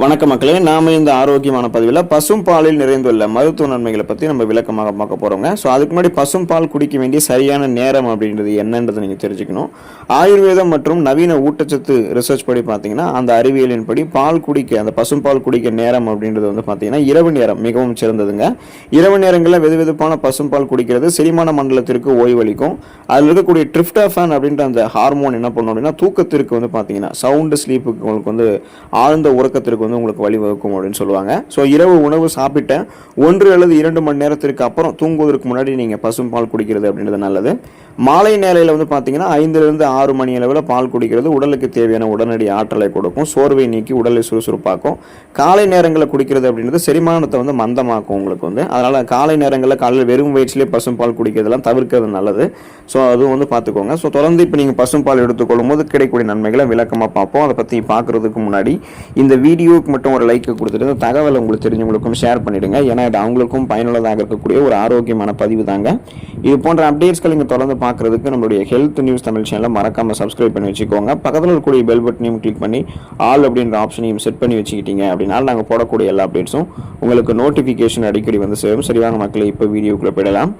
வணக்க மக்களே, நாம இந்த ஆரோக்கியமான பதிவில் பசும் பாலில் நிறைந்துள்ள மருத்துவ நன்மைகளை பற்றி நம்ம விளக்கமாக பார்க்க போகிறோங்க. ஸோ அதுக்கு முன்னாடி பசும் பால் குடிக்க வேண்டிய சரியான நேரம் அப்படின்றது என்னன்றது நீங்கள் தெரிஞ்சுக்கணும். ஆயுர்வேதம் மற்றும் நவீன ஊட்டச்சத்து ரிசர்ச் படி பார்த்தீங்கன்னா, அந்த அறிவியலின் படி பால் குடிக்க, அந்த பசும் பால் குடிக்க நேரம் அப்படின்றது வந்து பார்த்தீங்கன்னா இரவு நேரம் மிகவும் சிறந்ததுங்க. இரவு நேரங்களில் வெதுவெதுப்பான பசும் பால் குடிக்கிறது செரிமான மண்டலத்திற்கு ஓய்வளிக்கும். அதில் இருக்கக்கூடிய ட்ரிப்டோஃபான் அப்படின்ற அந்த ஹார்மோன் என்ன பண்ணும் அப்படின்னா, தூக்கத்திற்கு வந்து பார்த்தீங்கன்னா சவுண்டு ஸ்லீப்புக்கு உங்களுக்கு வந்து ஆழ்ந்த உறக்கத்திற்கு வந்து உங்களுக்கு வழிவகுக்கும் அப்படின்னு சொல்லுவாங்க. ஸோ இரவு உணவு சாப்பிட்ட 1 அல்லது 2 மணி நேரத்திற்கு அப்புறம் தூங்குவதற்கு முன்னாடி நீங்கள் பசும் பால் குடிக்கிறது அப்படின்றது நல்லது. மாலை நேரையில் வந்து பார்த்தீங்கன்னா 5லிருந்து 6 மணி அளவில் பால் குடிக்கிறது உடலுக்கு தேவையான உடனடி ஆற்றலை கொடுக்கும், சோர்வை நீக்கி உடலை சுறுசுறுப்பாக்கும். காலை நேரங்களில் குடிக்கிறது அப்படின்றது செரிமானத்தை வந்து மந்தமாக்கும் உங்களுக்கு வந்து. அதனால் காலை நேரங்களில் காலையில் வெறும் வயிற்றிலே பசும் பால் குடிக்கிறதெல்லாம் தவிர்க்கிறது நல்லது. ஸோ அதுவும் வந்து பார்த்துக்கோங்க. ஸோ தொடர்ந்து இப்போ நீங்கள் பசும் பால் எடுத்துக்கொள்ளும் போது கிடைக்கக்கூடிய நன்மைகளை விளக்கமாக பார்ப்போம். அதை பற்றி பார்க்குறதுக்கு முன்னாடி இந்த வீடியோவுக்கு மட்டும் ஒரு லைக் கொடுத்துட்டு இந்த தகவலை உங்களுக்கு தெரிஞ்சவங்களுக்கும் ஷேர் பண்ணிவிடுங்க. ஏன்னா இது அவங்களுக்கும் பயனுள்ளதாக இருக்கக்கூடிய ஒரு ஆரோக்கியமான பதிவு தாங்க. இது போன்ற அப்டேட்ஸ்கள் நீங்கள் தொடர்ந்து பார்க்குறதுக்கு நம்மளுடைய ஹெல்த் நியூஸ் தமிழ் சேனலை மறக்காமல் சப்ஸ்கிரைப் பண்ணி வச்சுக்கோங்க. பக்கத்தில் இருக்கக்கூடிய பெல் பட்டனையும் கிளிக் பண்ணி ஆல் அப்படின்ற ஆப்ஷனையும் செட் பண்ணி வச்சுக்கிட்டீங்க அப்படின்னா நாங்கள் போடக்கூடிய எல்லா அப்டேட்ஸும் உங்களுக்கு நோட்டிஃபிகேஷன் அடிக்கடி வந்து சேரும். சரிவாங்க மக்களை, இப்போ வீடியோக்குள்ளே போயிடலாம்.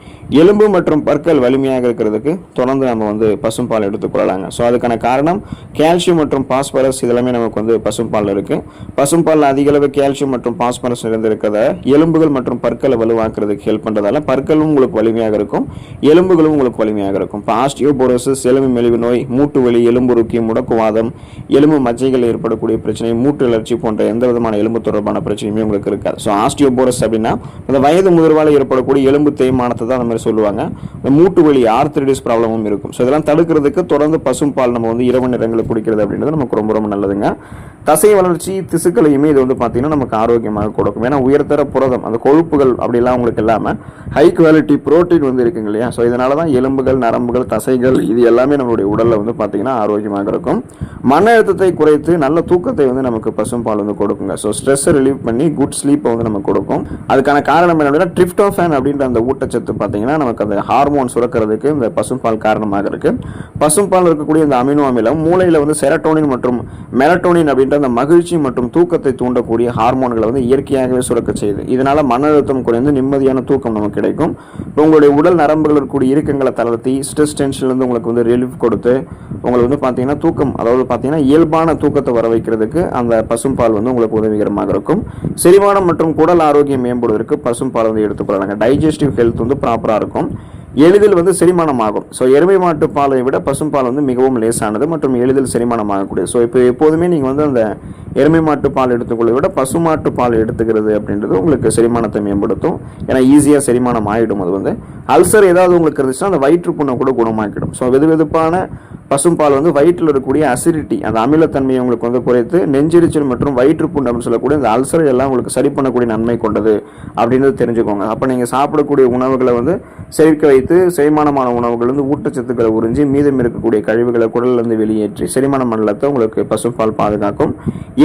எலும்பு மற்றும் பற்கள் வலிமையாக இருக்கிறதுக்கு தொடர்ந்து நம்ம வந்து பசும் பால் எடுத்துக்கொள்ளலாங்க. ஸோ அதுக்கான காரணம் கால்சியம் மற்றும் பாஸ்பரஸ் இதெல்லாமே நமக்கு வந்து பசும் பால் இருக்குது. பசும் பாலில் அதிக அளவு கால்சியம் மற்றும் பாஸ்பரஸ் நிறைந்திருக்கிறத எலும்புகள் மற்றும் பற்களை வலுவாக்குறதுக்கு ஹெல்ப் பண்ணுறதால பற்களும் உங்களுக்கு வலிமையாக இருக்கும், எலும்புகளும் உங்களுக்கு வலிமையாக இருக்கும். இப்போ ஆஸ்டியோபோரோசிஸ், எலும்பு மெலிவு நோய், மூட்டு வலி, எலும்புருக்கி, முடக்குவாதம், எலும்பு மஜ்ஜைகள் ஏற்படக்கூடிய பிரச்சனை, மூட்டு வளர்ச்சி போன்ற எந்த விதமான எலும்பு தொடர்பான பிரச்சனையுமே உங்களுக்கு இருக்காது. ஸோ ஆஸ்டியோபோரோஸ் அப்படின்னா அந்த வயது முதிர்வால் ஏற்படக்கூடிய எலும்பு தேய்மானத்தை தான் அந்த மாதிரி சொல்லுவாங்க. இந்த மூட்டு வலி, ஆர்த்ரைட்டிஸ் ப்ராப்ளமும் இருக்கும். ஸோ இதெல்லாம் தடுக்கிறதுக்கு தொடர்ந்து பசும் பால் நம்ம வந்து இரவு நேரங்களில் குடிக்கிறது அப்படின்றது நமக்கு ரொம்ப ரொம்ப நல்லதுங்க. தசை வளர்ச்சி, திசுக்களையுமே இது வந்து பார்த்தீங்கன்னா நமக்கு ஆரோக்கியமாக கொடுக்கும். ஏன்னா உயர்தர புரதம், அந்த கொழுப்புகள் அப்படிலாம் உங்களுக்கு இல்லாமல் ஹை குவாலிட்டி புரோட்டீன் வந்து இருக்குங்க இல்லையா. ஸோ இதனால தான் எலும்புகள், நரம்புகள், தசைகள் இது எல்லாமே நம்மளுடைய உடலில் வந்து பார்த்தீங்கன்னா ஆரோக்கியமாக இருக்கும். மன அழுத்தத்தை குறைத்து நல்ல தூக்கத்தை வந்து நமக்கு பசும் பால் வந்து கொடுக்குங்க. ஸோ ஸ்ட்ரெஸ்ஸை ரிலீவ் பண்ணி குட் ஸ்லீப்பை வந்து நமக்கு கொடுக்கும். அதுக்கான காரணம் என்னன்னா ட்ரிப்டோஃபான் அப்படின்ற அந்த ஊட்டச்சத்து பார்த்தீங்கன்னா நமக்கு அந்த ஹார்மோன் சுரக்கிறதுக்கு இந்த பசும் பால் காரணமாக இருக்கு. பசும் பால் இருக்கக்கூடிய இந்த அமினோ அமிலம் மூளையில் வந்து செரட்டோனின் மற்றும் மெலட்டோனின் அப்படின்ற அந்த மகிழ்ச்சி மற்றும் தூக்கத்தை தூண்டக்கூடிய ஹார்மோன்களை வந்து இயற்கையாகவே சுரக்க செய்யுது. இதனால மன அழுத்தம் குறைந்து நிம்மதியான தூக்கம் நமக்கு கிடைக்கும். இப்போ உங்களுடைய உடல் நரம்புகள் இருக்கக்கூடிய இறுக்கங்களை தளர்த்தி ஸ்ட்ரெஸ் டென்ஷன்லேருந்து உங்களுக்கு வந்து ரிலீஃப் கொடுத்து உங்களுக்கு வந்து பார்த்தீங்கன்னா தூக்கம், அதாவது பார்த்தீங்கன்னா இயல்பான தூக்கத்தை வர வைக்கிறதுக்கு அந்த பசும் பால் வந்து உங்களுக்கு உதவிகரமாக இருக்கும். செரிமானம் மற்றும் குடல் ஆரோக்கியம் மேம்படுவதற்கு பசும் பால் வந்து எடுத்துக்கொள்ளாங்க. டைஜஸ்டிவ் ஹெல்த் வந்து ப்ராப்பராக இருக்கும், எளிதில் வந்து செரிமானம் ஆகும். ஸோ எருமை மாட்டு பாலை விட பசும் பால் வந்து மிகவும் லேசானது மற்றும் எளிதில் செரிமானம் ஆகக்கூடியது. ஸோ இப்போ எப்போதுமே நீங்கள் வந்து அந்த எருமை மாட்டு பால் எடுத்துக்கொள்வதை விட பசு மாட்டு பால் எடுத்துக்கிறது அப்படின்றது உங்களுக்கு செரிமானத்தை மேம்படுத்தும். ஏன்னா ஈஸியாக செரிமானம் ஆகிடும். அது வந்து அல்சர் ஏதாவது உங்களுக்கு இருந்துச்சுன்னா அந்த வயிற்றுப்புண்ணை கூட குணமாக்கிடும். ஸோ வெதுவெதுப்பான பசும் பால் வந்து வயிற்றில் இருக்கக்கூடிய அசிடிட்டி, அந்த அமிலத்தன்மையை உங்களுக்கு வந்து குறைத்து நெஞ்செரிச்சல் மற்றும் வயிற்றுப்புண் அப்படின்னு சொல்லக்கூடிய அந்த அல்சர் எல்லாம் உங்களுக்கு சரி பண்ணக்கூடிய நன்மை கொண்டது அப்படின்றது தெரிஞ்சுக்கோங்க. அப்போ நீங்கள் சாப்பிடக்கூடிய உணவுகளை வந்து சேர்க்க வைத்து செரிமானமான உணவுகள் வந்து ஊட்டச்சத்துக்களை உறிஞ்சி மீதம் இருக்கக்கூடிய கழிவுகளை குடலிலிருந்து வெளியேற்றி செரிமான மண்டலத்தை உங்களுக்கு பசும்பால் பாதுகாக்கும்.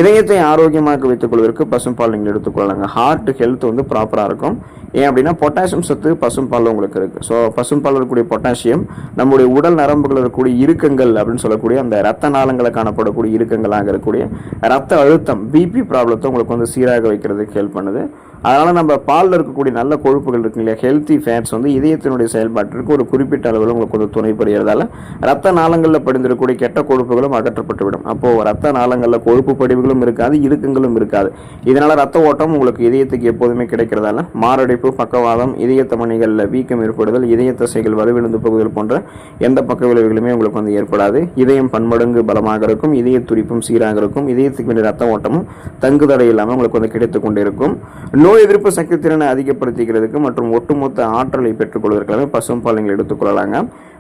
இதயத்தை ஆரோக்கியமாக வைத்துக் கொள்வதற்கு பசும்பால் நீங்கள் எடுத்துக்கொள்ளாங்க. ஹார்ட் ஹெல்த் வந்து ப்ராப்பராக இருக்கும். ஏன் அப்படின்னா பொட்டாசியம் சத்து பசும்பால் உங்களுக்கு இருக்குது. ஸோ பசும்பால் இருக்கக்கூடிய பொட்டாசியம் நம்முடைய உடல் நரம்புகள் இருக்கக்கூடிய இறுக்கங்கள் அப்படின்னு சொல்லக்கூடிய அந்த ரத்த நாளங்களை காணப்படக்கூடிய இறுக்கங்களாக இருக்கக்கூடிய ரத்த அழுத்தம், பிபி ப்ராப்ளத்தை உங்களுக்கு வந்து சீராக வைக்கிறதுக்கு ஹெல்ப் பண்ணுது. அதனால் நம்ம பாலில் இருக்கக்கூடிய நல்ல கொழுப்புகள் இருக்கு இல்லையா, ஹெல்த்தி ஃபேட்ஸ் வந்து இதயத்தினுடைய செயல்பாட்டிற்கு ஒரு குறிப்பிட்ட அளவில் உங்களுக்கு வந்து துணை புரியறதால ரத்த நாளங்களில் படிந்திருக்கக்கூடிய கெட்ட கொழுப்புகளும் அகற்றப்பட்டுவிடும். அப்போது ரத்த நாளங்களில் கொழுப்பு படிவுகளும் இருக்காது, இறுக்கங்களும் இருக்காது. இதனால் ரத்த ஓட்டம் உங்களுக்கு இதயத்துக்கு எப்போதுமே கிடைக்கிறதால மாரடைப்பு, பக்கவாதம், இதய தமனிகளில் வீக்கம் ஏற்படுதல், இதய தசைகள் வலுவிழந்து போகுதல் போன்ற எந்த பக்க விளைவுகளுமே உங்களுக்கு வந்து ஏற்படாது. இதயம் பன்மடங்கு பலமாக இருக்கும், இதய துடிப்பும் சீராக இருக்கும், இதயத்துக்கு வேண்டிய ரத்த ஓட்டமும் தங்குதடை இல்லாமல் உங்களுக்கு வந்து கிடைத்துக் கொண்டிருக்கும். நோய் எதிர்ப்பு சக்தி திறனை அதிகப்படுத்திக்கிறதுக்கு மற்றும் ஒட்டுமொத்த ஆற்றலை பெற்றுக்கொள்வதற்காக பசும்பால் நீங்கள் எடுத்துக்கொள்ளலாங்க.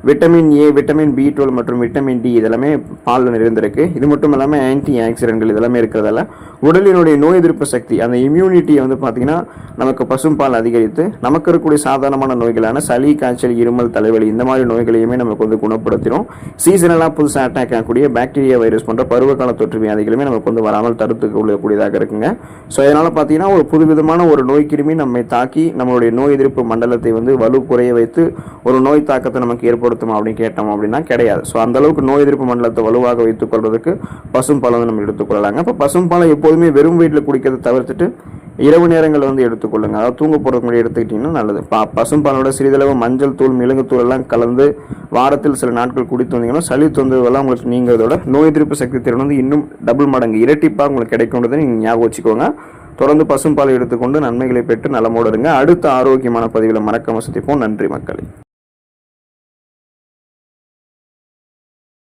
விட்டமின் ஏ, விட்டமின் B12 மற்றும் விட்டமின் டி இதெல்லாமே பாலில் நிறைந்திருக்கு. இது மட்டும் இல்லாமல் ஆன்டி ஆக்சிடென்ட்கள் இதெல்லாமே இருக்கிறதால உடலினுடைய நோய் எதிர்ப்பு சக்தி, அந்த இம்யூனிட்டியை வந்து பார்த்தீங்கன்னா நமக்கு பசும்பால் அதிகரித்து நமக்கு இருக்கக்கூடிய சாதாரணமான நோய்களான சளி, காய்ச்சல், இருமல், தலைவலி இந்த மாதிரி நோய்களையுமே நமக்கு வந்து குணப்படுத்திடும். சீசனெல்லாம் புதுசாக அட்டாக் ஆகக்கூடிய பாக்டீரியா, வைரஸ் போன்ற பருவகால தொற்று வியாதிகளுமே நமக்கு வந்து வராமல் தடுத்து கொள்ளக்கூடியதாக இருக்குங்க. ஸோ இதனால் பார்த்தீங்கன்னா ஒரு புதுவிதமான ஒரு நோய் கிருமி நம்மை தாக்கி நம்மளுடைய நோய் எதிர்ப்பு மண்டலத்தை வந்து வலு குறைய வைத்து ஒரு நோய் தாக்கத்தை நமக்கு ஏற்படும் வலுப்படுத்துமா அப்படின்னு கேட்டோம் அப்படின்னா கிடையாது. ஸோ அந்த அளவுக்கு நோய் எதிர்ப்பு மண்டலத்தை வலுவாக வைத்துக் கொள்வதற்கு பசும்பால் வந்து நம்ம எடுத்துக்கொள்ளலாங்க. இப்போ பசும்பாலை எப்போதுமே வெறும் வயிற்றில் குடிக்கிறத தவிர்த்துட்டு இரவு நேரங்கள் வந்து எடுத்துக்கொள்ளுங்க. அதாவது தூங்க போகிறதுக்கு முன்னாடி எடுத்துக்கிட்டிங்கன்னா நல்லது. பசும்பாலோட சிறிதளவு மஞ்சள் தூள், மிளகு தூள் எல்லாம் கலந்து வாரத்தில் சில நாட்கள் குடித்து வந்தீங்கன்னா சளி தொந்தரவுலாம் உங்களுக்கு நீங்கிறதோட நோய் எதிர்ப்பு சக்தி திறன் வந்து இன்னும் டபுள் மடங்கு இரட்டிப்பாக உங்களுக்கு கிடைக்கும்ன்றதை நீங்கள் ஞாபகம் வச்சுக்கோங்க. தொடர்ந்து பசும்பாலை எடுத்துக்கொண்டு நன்மைகளை பெற்று நலமோடு இருங்க. அடுத்த ஆரோக்கியமான பதிவில் மறக்காம சந்திப்போம். நன்றி மக்களே.